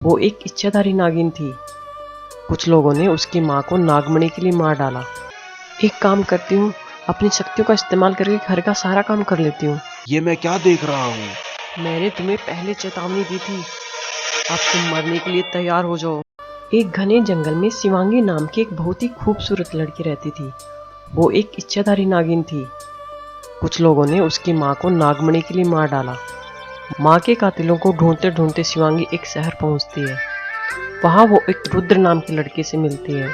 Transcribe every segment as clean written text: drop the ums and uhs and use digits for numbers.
वो एक इच्छाधारी नागिन थी। कुछ लोगों ने उसकी माँ को नागमणि के लिए मार डाला। एक काम करती हूँ, अपनी शक्तियों का इस्तेमाल करके घर का सारा काम कर लेती हूँ। ये मैं क्या देख रहा हूँ? मैंने तुम्हें पहले चेतावनी दी थी, अब तुम मरने के लिए तैयार हो जाओ। एक घने जंगल में शिवांगी नाम की एक बहुत ही खूबसूरत लड़की रहती थी। वो एक इच्छाधारी नागिन थी। कुछ लोगों ने उसकी माँ को नागमणि के लिए मार डाला। माँ के कातिलों को ढूंढते ढूंढते शिवांगी एक शहर पहुंचती है। वहां वो एक रुद्र नाम के लड़के से मिलती है।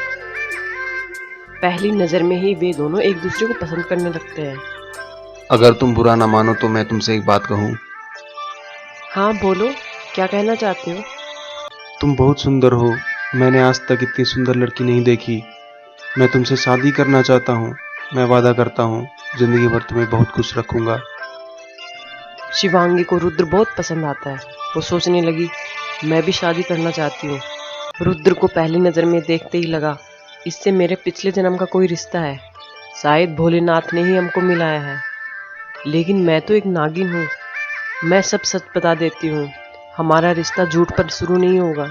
पहली नजर में ही वे दोनों एक दूसरे को पसंद करने लगते हैं। अगर तुम बुरा ना मानो तो मैं तुमसे एक बात कहूँ। हाँ बोलो, क्या कहना चाहते हो? तुम बहुत सुंदर हो। मैंने आज तक इतनी सुंदर लड़की नहीं देखी। मैं तुमसे शादी करना चाहता हूँ। मैं वादा करता हूँ जिंदगी भर तुम्हें बहुत खुश रखूंगा। शिवांगी को रुद्र बहुत पसंद आता है। वो सोचने लगी, मैं भी शादी करना चाहती हूँ। रुद्र को पहली नज़र में देखते ही लगा, इससे मेरे पिछले जन्म का कोई रिश्ता है। शायद भोलेनाथ ने ही हमको मिलाया है। लेकिन मैं तो एक नागिन हूँ। मैं सब सच बता देती हूँ। हमारा रिश्ता झूठ पर शुरू नहीं होगा।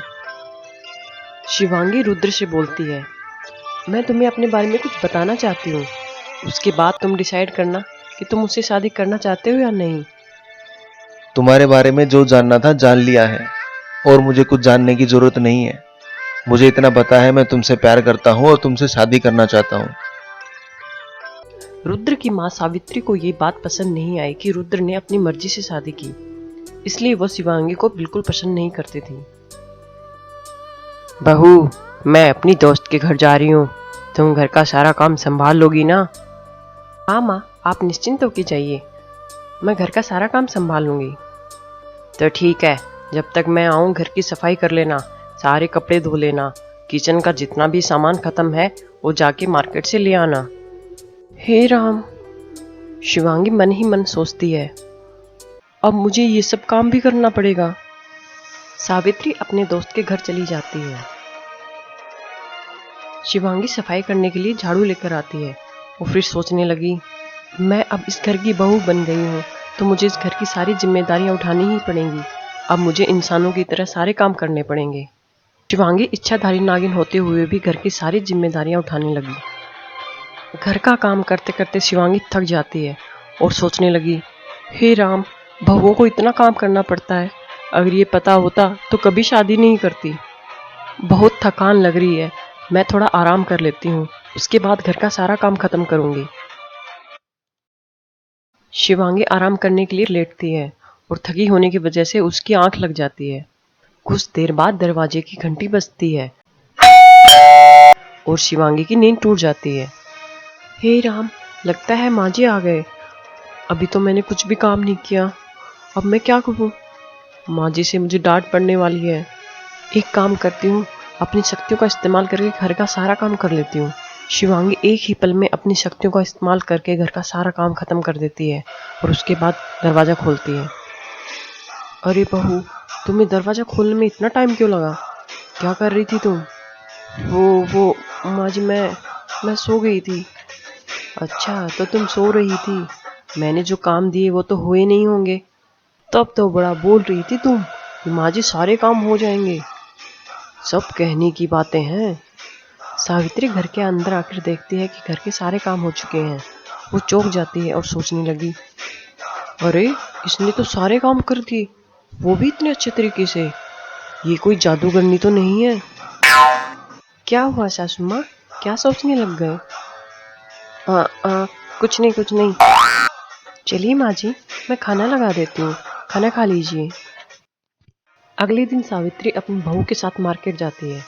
शिवांगी रुद्र से बोलती है, मैं तुम्हें अपने बारे में कुछ बताना चाहती हूँ। उसके बाद तुम डिसाइड करना कि तुम मुझसे शादी करना चाहते हो या नहीं। तुम्हारे बारे में जो जानना था जान लिया है और मुझे कुछ जानने की जरूरत नहीं है। मुझे इतना पता है, मैं तुमसे प्यार करता हूँ और तुमसे शादी करना चाहता हूँ। रुद्र की माँ सावित्री को ये बात पसंद नहीं आई कि रुद्र ने अपनी मर्जी से शादी की, इसलिए वह शिवांगी को बिल्कुल पसंद नहीं करती थी। बहू, मैं अपनी दोस्त के घर जा रही हूँ। तुम घर का सारा काम संभाल लोगी ना? हाँ माँ, आप निश्चिंत होकर जाइए। मैं घर का सारा काम संभाल लूंगी। तो ठीक है, जब तक मैं आऊँ घर की सफाई कर लेना, सारे कपड़े धो लेना, किचन का जितना भी सामान खत्म है वो जाके मार्केट से ले आना। हे राम, शिवांगी मन ही मन सोचती है, अब मुझे ये सब काम भी करना पड़ेगा। सावित्री अपने दोस्त के घर चली जाती है। शिवांगी सफाई करने के लिए झाड़ू लेकर आती है और फिर सोचने लगी, मैं अब इस घर की बहू बन गई हूँ तो मुझे इस घर की सारी जिम्मेदारियां उठानी ही पड़ेंगी। अब मुझे इंसानों की तरह सारे काम करने पड़ेंगे। शिवांगी इच्छाधारी नागिन होते हुए भी घर की सारी जिम्मेदारियां उठाने लगी। घर का काम करते करते शिवांगी थक जाती है और सोचने लगी, हे राम, बहुओं को इतना काम करना पड़ता है। अगर ये पता होता तो कभी शादी नहीं करती। बहुत थकान लग रही है, मैं थोड़ा आराम कर लेती हूँ, उसके बाद घर का सारा काम खत्म करूंगी। शिवांगी आराम करने के लिए लेटती है और थकी होने की वजह से उसकी आंख लग जाती है। कुछ देर बाद दरवाजे की घंटी बजती है और शिवांगी की नींद टूट जाती है। हे राम, लगता है माँ जी आ गए। अभी तो मैंने कुछ भी काम नहीं किया, अब मैं क्या करूँ? माँ जी से मुझे डांट पड़ने वाली है। एक काम करती हूँ, अपनी शक्तियों का इस्तेमाल करके घर का सारा काम कर लेती हूँ। शिवांगी एक ही पल में अपनी शक्तियों का इस्तेमाल करके घर का सारा काम खत्म कर देती है और उसके बाद दरवाज़ा खोलती है। अरे बहू, तुम्हें दरवाज़ा खोलने में इतना टाइम क्यों लगा? क्या कर रही थी तुम? वो माँ जी, मैं सो गई थी। अच्छा, तो तुम सो रही थी। मैंने जो काम दिए वो तो हुए नहीं होंगे। तब तो बड़ा बोल रही थी तुम कि माँ जी सारे काम हो जाएंगे। सब कहने की बातें हैं। सावित्री घर के अंदर आकर देखती है कि घर के सारे काम हो चुके हैं। वो चौंक जाती है और सोचने लगी, अरे, इसने तो सारे काम कर दिए, वो भी इतने अच्छे तरीके से। ये कोई जादूगरनी तो नहीं है? क्या हुआ सासू माँ, क्या सोचने लग गए? कुछ नहीं कुछ नहीं। चलिए माँ जी, मैं खाना लगा देती हूँ, खाना खा लीजिए। अगले दिन सावित्री अपनी बहू के साथ मार्केट जाती है।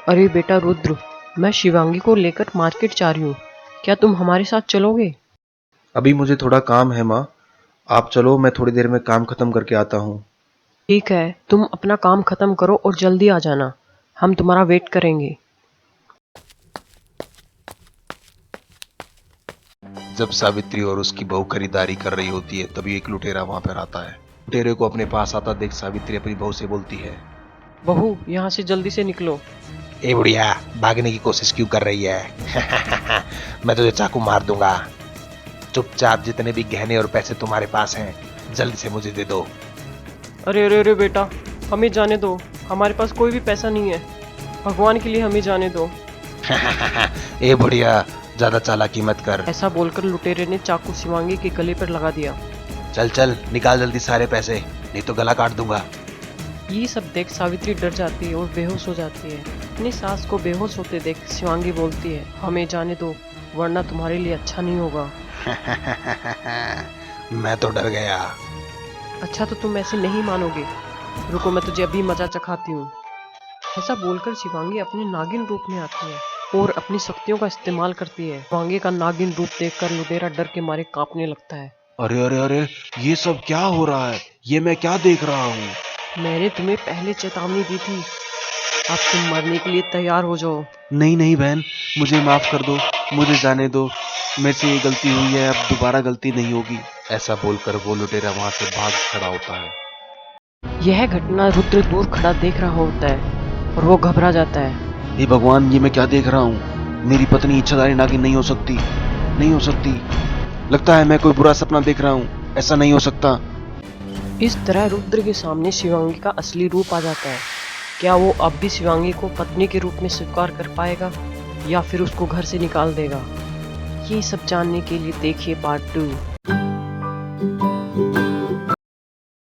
अरे बेटा रुद्र, मैं शिवांगी को लेकर मार्केट जा रही हूँ, क्या तुम हमारे साथ चलोगे? अभी मुझे थोड़ा काम है माँ, आप चलो, मैं थोड़ी देर में काम खत्म करके आता हूँ। ठीक है, तुम अपना काम खत्म करो और जल्दी आ जाना, हम तुम्हारा वेट करेंगे। जब सावित्री और उसकी बहू खरीदारी कर रही होती है तभी एक लुटेरा वहां पर आता है। लुटेरे को अपने पास आता देख सावित्री अपनी बहू से बोलती है, बहू, यहाँ से जल्दी से निकलो। ए बुढ़िया, भागने की कोशिश क्यों कर रही है? मैं तुझे चाकू मार दूंगा। चुपचाप जितने भी गहने और पैसे तुम्हारे पास हैं जल्दी से मुझे दे दो। अरे अरे अरे बेटा, हमें जाने दो, हमारे पास कोई भी पैसा नहीं है, भगवान के लिए हमें जाने दो। ए बुढ़िया, ज्यादा चालाकी मत कर। ऐसा बोलकर लुटेरे ने चाकू शिवांगी के गले पर लगा दिया। चल चल निकाल जल्दी सारे पैसे, नहीं तो गला काट दूंगा। ये सब देख सावित्री डर जाती है और बेहोश हो जाती है। अपनी सास को बेहोश होते देख शिवांगी बोलती है, हमें जाने दो, वरना तुम्हारे लिए अच्छा नहीं होगा। मैं तो डर गया। अच्छा तो तुम ऐसे नहीं मानोगे, रुको मैं तुझे अभी मजा चखाती हूँ। ऐसा बोलकर शिवांगी अपने नागिन रूप में आती है और अपनी शक्तियों का इस्तेमाल करती है। शिवांगी का नागिन रूप देखकर लुटेरा डर के मारे कांपने लगता है। अरे अरे अरे, ये सब क्या हो रहा है? ये मैं क्या देख रहा हूँ? मैंने तुम्हें पहले चेतावनी दी थी, अब तुम मरने के लिए तैयार हो जाओ। नहीं नहीं बहन, मुझे माफ कर दो, मुझे जाने दो, मेरे से ये गलती हुई है, अब दोबारा गलती नहीं होगी। ऐसा बोलकर वो लुटेरा वहां से भाग खड़ा होता है। यह घटना रुद्र दूर खड़ा देख रहा होता है और वो घबरा जाता है। हे भगवान, ये मैं क्या देख रहा हूँ? मेरी पत्नी इच्छाधारी नागिन नहीं हो सकती, नहीं हो सकती। लगता है मैं कोई बुरा सपना देख रहा हूँ, ऐसा नहीं हो सकता। इस तरह रुद्र के सामने शिवांगी का असली रूप आ जाता है। क्या वो अब भी शिवांगी को पत्नी के रूप में स्वीकार कर पाएगा या फिर उसको घर से निकाल देगा? ये सब जानने के लिए देखिए पार्ट 2।